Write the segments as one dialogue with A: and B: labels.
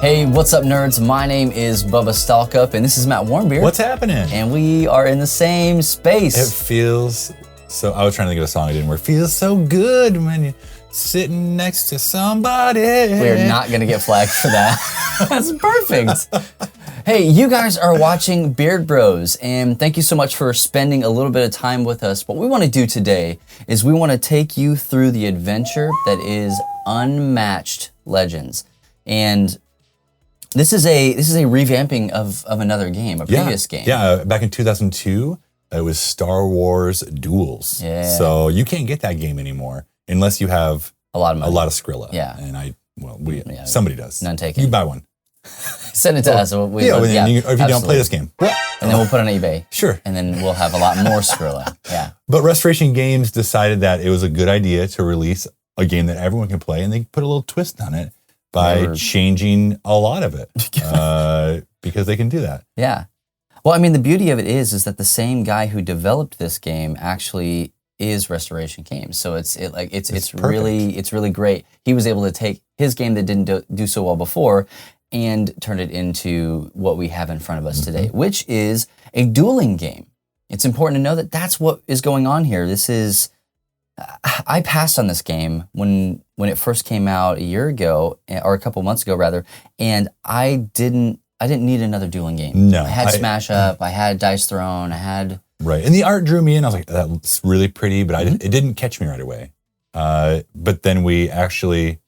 A: Hey, what's up, nerds? My name is Bubba Stalkup, and this is Matt Warmbeer.
B: What's happening?
A: And we are in the same space.
B: It feels so. I was trying to think of a song I didn't. Where it feels so good when you're sitting next to somebody.
A: We're not gonna get flagged for that. That's perfect. Hey, you guys are watching Beard Bros, and thank you so much for spending a little bit of time with us. What we want to do today is we want to take you through the adventure that is Unmatched Legends, and this is a revamping of another game, a previous game.
B: Yeah, back in 2002, it was Star Wars Duels.
A: Yeah.
B: So you can't get that game anymore unless you have
A: a lot of money.
B: A lot of Skrilla.
A: Yeah.
B: And somebody does.
A: None taken.
B: You buy one.
A: Send it to us.
B: Or if you don't play this game.
A: And then we'll put it on eBay.
B: Sure.
A: And then we'll have a lot more Skrilla. Yeah.
B: But Restoration Games decided that it was a good idea to release a game that everyone can play, and they put a little twist on it by changing a lot of it because they can do that.
A: Yeah. Well, I mean, the beauty of it is that the same guy who developed this game actually is Restoration Games. So it's really great. He was able to take his game that didn't do so well before and turn it into what we have in front of us today, which is a dueling game. It's important to know that that's what is going on here. This is, I passed on this game when it first came out a year ago, or a couple months ago rather, and I didn't need another dueling game.
B: No.
A: I had Smash Up, I had Dice Throne, I had...
B: Right, and the art drew me in. I was like, that looks really pretty, but it didn't catch me right away. But then we actually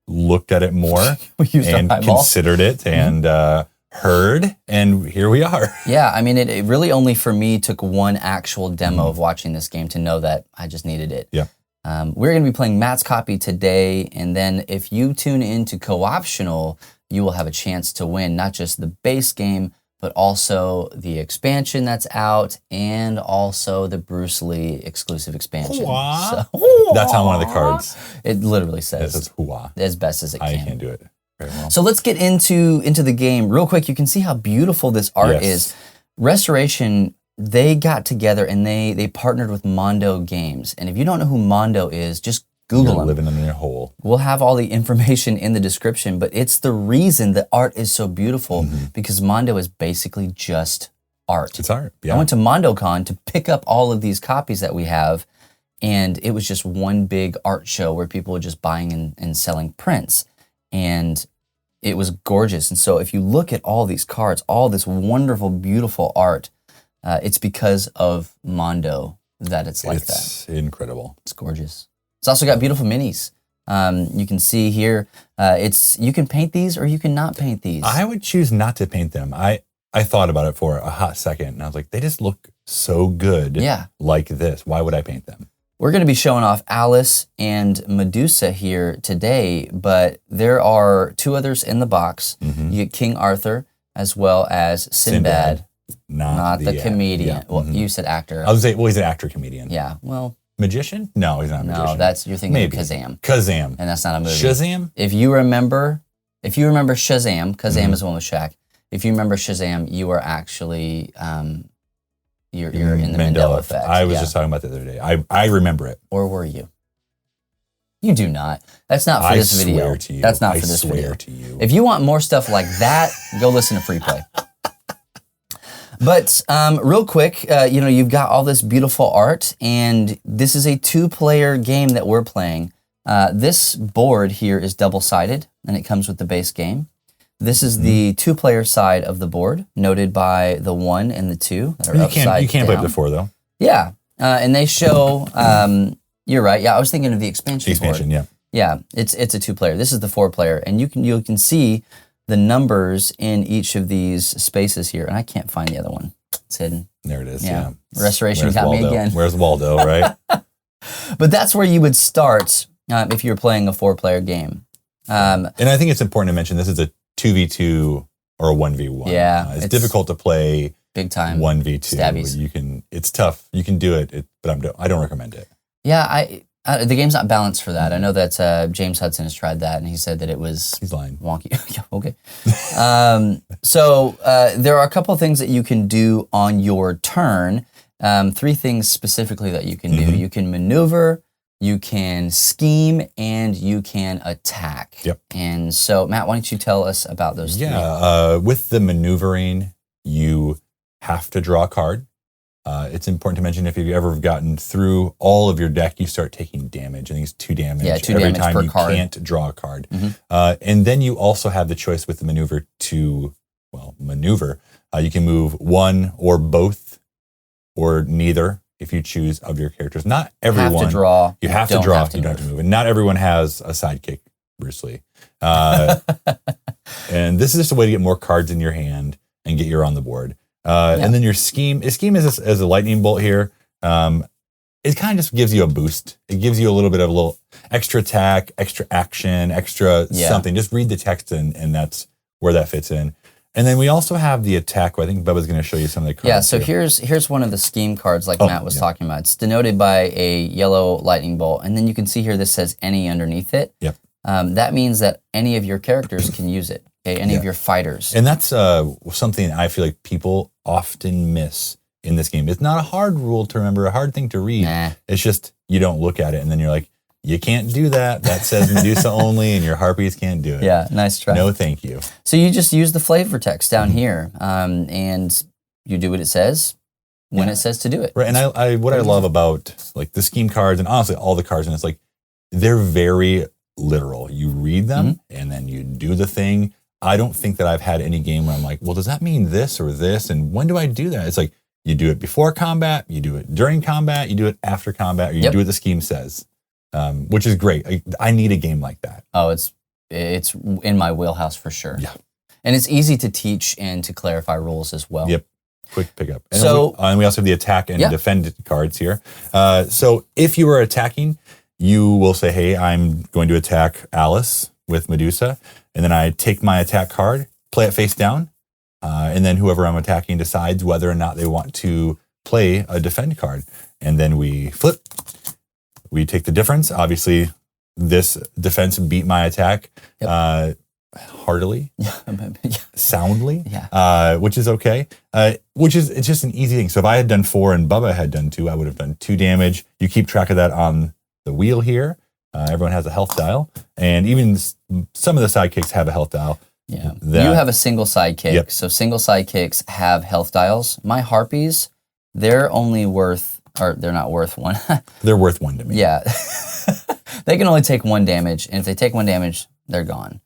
B: looked at it more and considered it and heard, and here we are.
A: Yeah, I mean, it really only for me took one actual demo of watching this game to know that I just needed it.
B: Yeah.
A: We're going to be playing Matt's copy today, and then if you tune into Co-optional, you will have a chance to win not just the base game, but also the expansion that's out, and also the Bruce Lee exclusive expansion. So,
B: that's on one of the cards.
A: It literally says,
B: it says hooah.
A: As best as it can.
B: I can't do it very well.
A: So let's get into the game real quick. You can see how beautiful this art is. Restoration, they got together and they partnered with Mondo Games. And if you don't know who Mondo is, just Google them.
B: Living in a hole.
A: We'll have all the information in the description, but it's the reason the art is so beautiful because Mondo is basically just art.
B: It's art, yeah.
A: I went to MondoCon to pick up all of these copies that we have, and it was just one big art show where people were just buying and selling prints, and it was gorgeous. And so if you look at all these cards, all this wonderful, beautiful art, it's because of Mondo that it's like that.
B: It's incredible.
A: It's gorgeous. It's also got beautiful minis. You can see here, you can paint these or you can not paint these.
B: I would choose not to paint them. I thought about it for a hot second, and I was like, they just look so good like this. Why would I paint them?
A: We're going to be showing off Alice and Medusa here today, but there are two others in the box. You get King Arthur as well as Sinbad. Not the comedian. Yeah. Well, you said actor.
B: I was going to say, well, he's an actor-comedian.
A: Yeah, well...
B: Magician? No, he's not a magician.
A: No, you're thinking of Kazam.
B: Kazam.
A: And that's not a movie.
B: Shazam?
A: If you remember Shazam, Kazam is the one with Shaq. If you remember Shazam, you are actually, you're in the Mandela effect.
B: I was just talking about that the other day. I remember it.
A: Or were you? You do not. That's not for this video.
B: I swear to you.
A: That's not for this video.
B: I swear to you.
A: If you want more stuff like that, go listen to Free Play. But real quick, you've got all this beautiful art, and this is a two-player game that we're playing. This board here is double-sided, and it comes with the base game. This is the two-player side of the board, noted by the 1 and the 2 that are upside down.
B: You can't play up to 4, though.
A: Yeah, and they show, you're right, yeah, I was thinking of the expansion board.
B: The expansion, yeah.
A: Yeah, it's a two-player. This is the 4-player, and you can see the numbers in each of these spaces here, and I can't find the other one. It's hidden.
B: There it is, yeah.
A: Restoration got me again.
B: Where's Waldo, right?
A: But that's where you would start if you're playing a 4-player game.
B: And I think it's important to mention this is a 2v2 or a 1v1.
A: Yeah.
B: It's difficult to play
A: big time
B: 1v2.
A: Stabbies.
B: It's tough. You can do it, but I don't recommend it.
A: Yeah, the game's not balanced for that. I know that James Hudson has tried that, and he said that it was
B: He's lying.
A: Wonky. Yeah, okay. So there are a couple of things that you can do on your turn. 3 things specifically that you can do. You can maneuver, you can scheme, and you can attack.
B: Yep.
A: And so, Matt, why don't you tell us about those three?
B: With the maneuvering, you have to draw a card. It's important to mention if you've ever gotten through all of your deck, you start taking damage. I think it's 2 damage.
A: Yeah, 2
B: every
A: damage
B: time
A: per
B: you
A: card.
B: can't draw a card. And then you also have the choice with the maneuver to, maneuver. You can move one or both or neither if you choose of your characters. Not everyone.
A: Have to draw.
B: You have to draw. You don't have to move. And not everyone has a sidekick, Bruce Lee. And this is just a way to get more cards in your hand and get you on the board. And then your scheme is a lightning bolt here. It kind of just gives you a boost. It gives you a little bit of a little extra attack, extra action, extra something. Just read the text and that's where that fits in. And then we also have the attack. I think Bubba's going to show you some of the cards.
A: Yeah, so here's one of the scheme cards like Matt was talking about. It's denoted by a yellow lightning bolt. And then you can see here this says any underneath it.
B: Yep.
A: That means that any of your characters can use it. Okay, any of your fighters.
B: And that's something I feel like people often miss in this game. It's not a hard rule to remember, a hard thing to read.
A: Nah.
B: It's just you don't look at it and then you're like, you can't do that. That says Medusa only and your harpies can't do it.
A: Yeah, nice try.
B: No, thank you.
A: So you just use the flavor text down here and you do what it says when it says to do it.
B: Right, and I what I love about like the scheme cards and honestly all the cards, and it's like they're very literal. You read them and then you do the thing. I don't think that I've had any game where I'm like, well, does that mean this or this? And when do I do that? It's like you do it before combat, you do it during combat, you do it after combat, or you do what the scheme says, which is great. I need a game like that.
A: Oh, it's in my wheelhouse for sure.
B: Yeah.
A: And it's easy to teach and to clarify rules as well.
B: Yep. Quick pickup. And
A: so
B: we also have the attack and defend cards here. So if you are attacking, you will say, hey, I'm going to attack Alice with Medusa. And then I take my attack card, play it face down. And then whoever I'm attacking decides whether or not they want to play a defend card. And then we flip. We take the difference. Obviously, this defense beat my attack heartily, soundly, which is okay. It's just an easy thing. So if I had done 4 and Bubba had done 2, I would have done 2 damage. You keep track of that on the wheel here. Everyone has a health dial, and even some of the sidekicks have a health dial.
A: Yeah, you have a single sidekick, so single sidekicks have health dials. My harpies, they're not worth 1.
B: They're worth 1 to me.
A: Yeah, they can only take 1 damage, and if they take 1 damage, they're gone.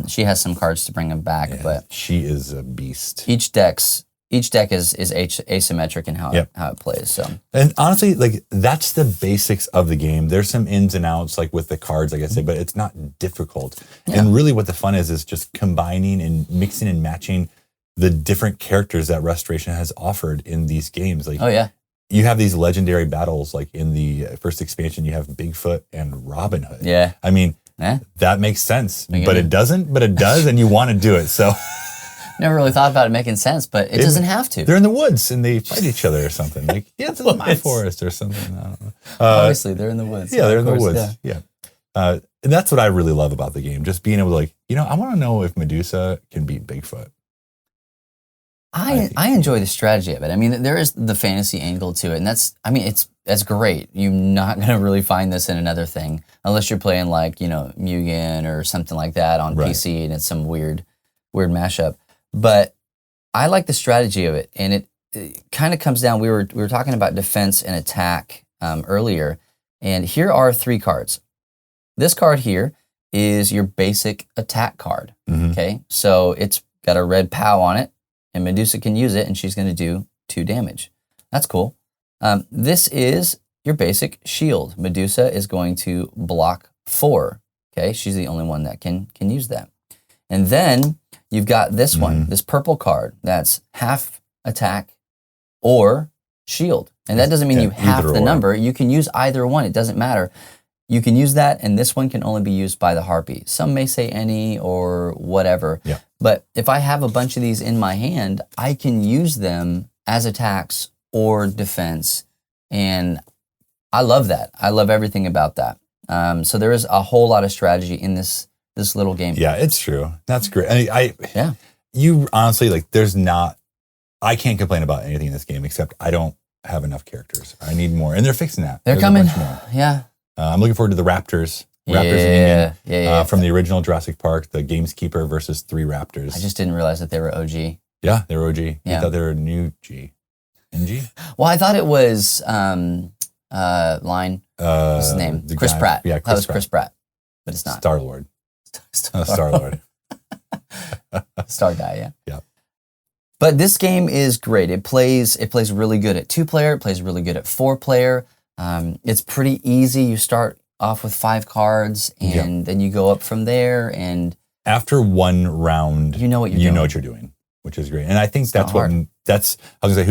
A: She has some cards to bring them back, but
B: she is a beast.
A: Each deck is asymmetric in how it plays. So,
B: and honestly, like that's the basics of the game. There's some ins and outs, like with the cards, like I said, but it's not difficult. Yeah. And really, what the fun is just combining and mixing and matching the different characters that Restoration has offered in these games. Like, you have these legendary battles, like in the first expansion, you have Bigfoot and Robin Hood.
A: Yeah,
B: I mean, that makes sense, but it doesn't. But it does, and you want to do it. So.
A: Never really thought about it making sense, but it doesn't have to.
B: They're in the woods and they fight each other or something. Like, this is my forest or something. I don't know.
A: Obviously, they're in the woods.
B: Yeah, they're in the woods. Yeah. And that's what I really love about the game. Just being able to I want to know if Medusa can beat Bigfoot.
A: I enjoy the strategy of it. I mean, there is the fantasy angle to it, and that's great. You're not going to really find this in another thing unless you're playing like, Mugen or something like that on PC and it's some weird mashup. But I like the strategy of it, and it kind of comes down. We were talking about defense and attack earlier, and here are 3 cards. This card here is your basic attack card. Okay, so it's got a red POW on it, and Medusa can use it, and she's going to do 2 damage. That's cool. This is your basic shield. Medusa is going to block 4. Okay, she's the only one that can use that, and then you've got this one, this purple card, that's half attack or shield. And that doesn't mean you have the number. You can use either one. It doesn't matter. You can use that, and this one can only be used by the harpy. Some may say any or whatever. Yeah. But if I have a bunch of these in my hand, I can use them as attacks or defense. And I love that. I love everything about that. So there is a whole lot of strategy in this little game.
B: Yeah, it's true. That's great. You honestly, I can't complain about anything in this game except I don't have enough characters. I need more. And they're fixing that.
A: They're coming. Yeah.
B: I'm looking forward to the Raptors. Raptors in Indian, from the original Jurassic Park, the Gameskeeper versus 3 Raptors.
A: I just didn't realize that they were OG.
B: Yeah, they were OG. I thought they were new G. NG?
A: Well, I thought it was Line. What's his name? Chris Pratt.
B: Yeah,
A: that was Chris Pratt, but it's not.
B: Star-Lord. Star-Lord.
A: Star guy, yeah.
B: Yeah.
A: But this game is great. It plays really good at 2-player. It plays really good at 4-player. It's pretty easy. You start off with 5 cards, and then you go up from there. And
B: after one round,
A: you know what you're doing,
B: which is great. And I think I was gonna say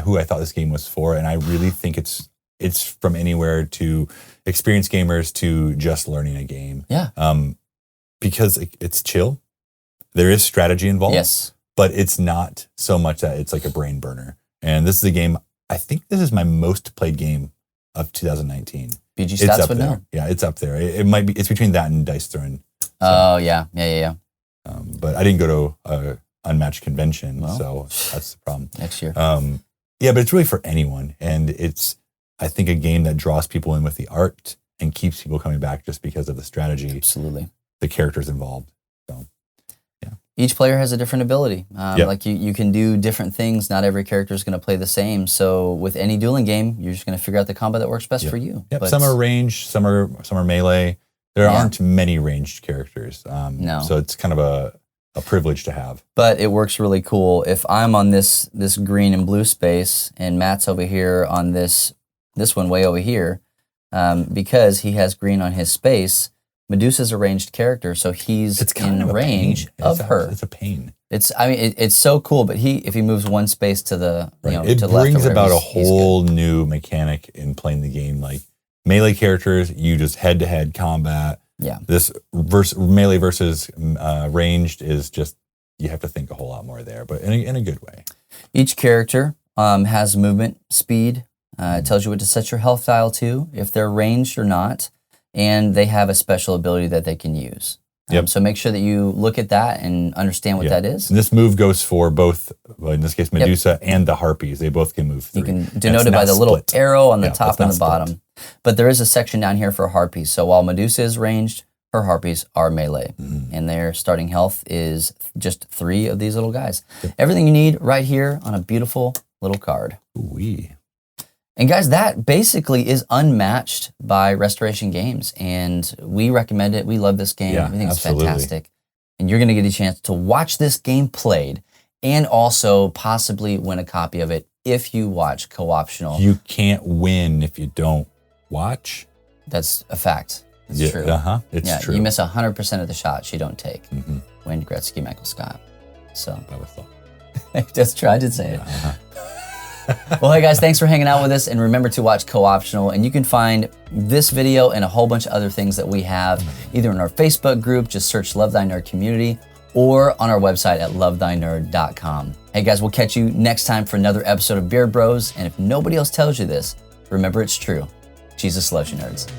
B: who I thought this game was for, and I really think it's from anywhere to experienced gamers to just learning a game.
A: Yeah.
B: Because it's chill. There is strategy involved.
A: Yes.
B: But it's not so much that it's like a brain burner. And this is a game, I think this is my most played game of 2019.
A: BG Stats would
B: there.
A: know.
B: Yeah, it's up there. It might be, it's between that and Dice Throwing. So,
A: oh, yeah.
B: But I didn't go to a Unmatched convention, so that's the problem.
A: Next year.
B: Yeah, but it's really for anyone. And it's, I think, a game that draws people in with the art and keeps people coming back just because of the strategy.
A: Absolutely.
B: The characters involved. So, yeah.
A: Each player has a different ability. Like you can do different things. Not every character is going to play the same. So with any dueling game, you're just going to figure out the combo that works best for you.
B: Yep. Some are ranged, some are melee. There aren't many ranged characters.
A: No.
B: So it's kind of a privilege to have.
A: But it works really cool. If I'm on this green and blue space and Matt's over here on this one way over here, because he has green on his space, Medusa's a ranged character, so he's in range of her.
B: It's a pain.
A: It's so cool, but if he moves one space to the
B: it
A: to the left
B: brings about a whole new mechanic in playing the game. Like melee characters, you just head-to-head combat.
A: Yeah.
B: This melee versus ranged is just, you have to think a whole lot more there, but in a good way.
A: Each character has movement, speed. It tells you what to set your health dial to, if they're ranged or not. And they have a special ability that they can use. So make sure that you look at that and understand what that is.
B: And this move goes for both, in this case, Medusa and the Harpies. They both can move 3.
A: You can denote it by the little arrow on the top and the bottom. But there is a section down here for Harpies. So while Medusa is ranged, her Harpies are melee. And their starting health is just 3 of these little guys. Everything you need right here on a beautiful little card.
B: Ooh-wee.
A: And guys, that basically is Unmatched by Restoration Games. And we recommend it. We love this game.
B: Yeah,
A: I think it's fantastic. And you're going to get a chance to watch this game played and also possibly win a copy of it if you watch co-optional.
B: You can't win if you don't watch.
A: That's a fact. It's true.
B: It's true.
A: You miss 100% of the shots you don't take. Wayne Gretzky, Michael Scott. So
B: that was all.
A: Just tried to say it. Well, hey guys, thanks for hanging out with us, and remember to watch Co-optional, and you can find this video and a whole bunch of other things that we have either in our Facebook group, just search Love Thy Nerd Community, or on our website at lovethynerd.com. Hey guys, we'll catch you next time for another episode of Beard Bros, and if nobody else tells you this, remember it's true. Jesus loves you, nerds.